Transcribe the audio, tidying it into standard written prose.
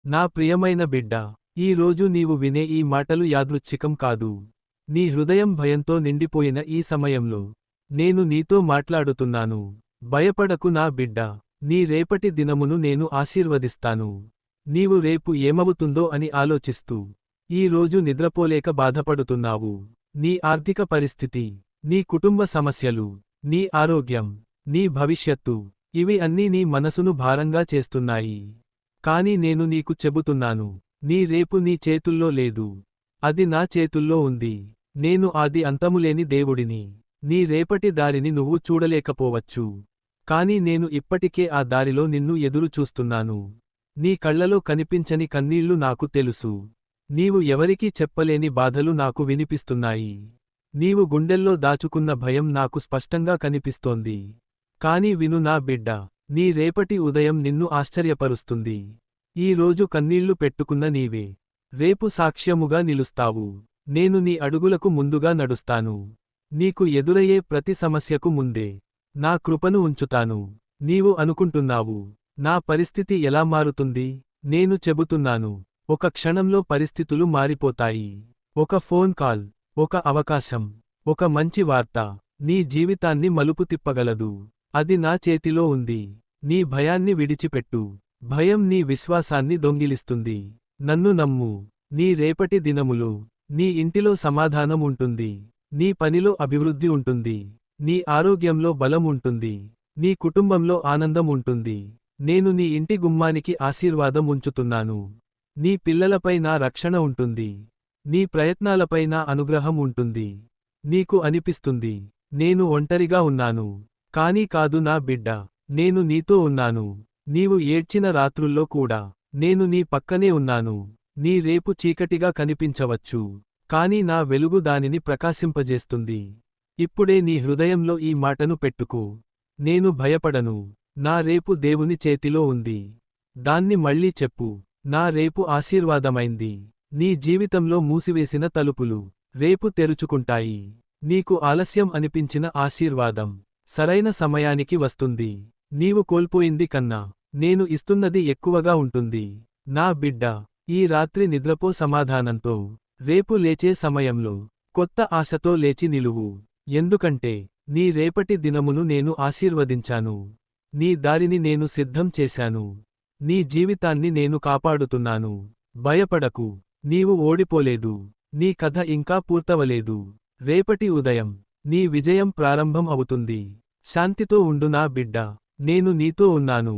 నా ప్రియమైన బిడ్డ, ఈ రోజు నీవు వినే ఈ మాటలు యాదృచ్ఛికం కాదు. నీ హృదయం భయంతో నిండిపోయిన ఈ సమయంలో నేను నీతో మాట్లాడుతున్నాను. భయపడకు నా బిడ్డ, నీ రేపటి దినమును నేను ఆశీర్వదిస్తాను. నీవు రేపు ఏమవుతుందో అని ఆలోచిస్తూ ఈ రోజు నిద్రపోలేక బాధపడుతున్నావు. నీ ఆర్థిక పరిస్థితి, నీ కుటుంబ సమస్యలు, నీ ఆరోగ్యం, నీ భవిష్యత్తు, ఇవి అన్నీ నీ మనసును భారంగా చేస్తున్నాయి. కాని నేను నీకు చెబుతున్నాను, నీ రేపు నీ చేతుల్లో లేదు, అది నా చేతుల్లో ఉంది. నేను ఆది అంతములేని దేవుడిని. నీ రేపటి దారిని నువ్వు చూడలేకపోవచ్చు, కాని నేను ఇప్పటికే ఆ దారిలో నిన్ను ఎదురు చూస్తున్నాను. నీ కళ్లలో కనిపించని కన్నీళ్లు నాకు తెలుసు. నీవు ఎవరికీ చెప్పలేని బాధలు నాకు వినిపిస్తున్నాయి. నీవు గుండెల్లో దాచుకున్న భయం నాకు స్పష్టంగా కనిపిస్తోంది. కాని విను నా బిడ్డ, నీ రేపటి ఉదయం నిన్ను ఆశ్చర్యపరుస్తుంది. ఈ రోజు కన్నీళ్లు పెట్టుకున్న నీవే రేపు సాక్ష్యముగా నిలుస్తావు. నేను నీ అడుగులకు ముందుగా నడుస్తాను. నీకు ఎదురయ్యే ప్రతి సమస్యకు ముందే నా కృపను ఉంచుతాను. నీవు అనుకుంటున్నావు, నా పరిస్థితి ఎలా మారుతుంది? నేను చెబుతున్నాను, ఒక క్షణంలో పరిస్థితులు మారిపోతాయి. ఒక ఫోన్ కాల్, ఒక అవకాశం, ఒక మంచి వార్త నీ జీవితాన్ని మలుపు తిప్పగలదు. అది నా చేతిలో ఉంది. నీ భయాన్ని విడిచిపెట్టు. భయం నీ విశ్వాసాన్ని దొంగిలిస్తుంది. నన్ను నమ్ము. నీ రేపటి దినములో నీ ఇంటిలో సమాధానం ఉంటుంది. నీ పనిలో అభివృద్ధి ఉంటుంది. నీ ఆరోగ్యంలో బలం ఉంటుంది. నీ కుటుంబంలో ఆనందం ఉంటుంది. నేను నీ ఇంటి గుమ్మానికి ఆశీర్వాదం ఉంచుతున్నాను. నీ పిల్లలపై నా రక్షణ ఉంటుంది. నీ ప్రయత్నాలపై నా అనుగ్రహం ఉంటుంది. నీకు అనిపిస్తుంది, నేను ఒంటరిగా ఉన్నాను. కానీ కాదు నా బిడ్డ, నేను నీతో ఉన్నాను. నీవు ఏడ్చిన రాత్రుల్లో కూడా నేను నీ పక్కనే ఉన్నాను. నీ రేపు చీకటిగా కనిపించవచ్చు, కాని నా వెలుగు దానిని ప్రకాశింపజేస్తుంది. ఇప్పుడే నీ హృదయంలో ఈ మాటను పెట్టుకో. నేను భయపడను. నా రేపు దేవుని చేతిలో ఉంది. దాన్ని మళ్ళీ చెప్పు. నా రేపు ఆశీర్వాదమైంది. నీ జీవితంలో మూసివేసిన తలుపులు రేపు తెరుచుకుంటాయి. నీకు ఆలస్యం అనిపించిన ఆశీర్వాదం సరైన సమయానికి వస్తుంది. నీవు కోల్పోయింది కన్నా నేను ఇస్తున్నది ఎక్కువగా ఉంటుంది. నా బిడ్డ, ఈ రాత్రి నిద్రపో సమాధానంతో. రేపు లేచే సమయంలో కొత్త ఆశతో లేచి నిలువు. ఎందుకంటే నీ రేపటి దినమును నేను ఆశీర్వదించాను. నీ దారిని నేను సిద్ధం చేశాను. నీ జీవితాన్ని నేను కాపాడుతున్నాను. భయపడకు, నీవు ఓడిపోలేదు. నీ కథ ఇంకా పూర్తవలేదు. రేపటి ఉదయం నీ విజయం ప్రారంభం అవుతుంది. శాంతితో ఉండు నా బిడ్డ, నేను నీతో ఉన్నాను.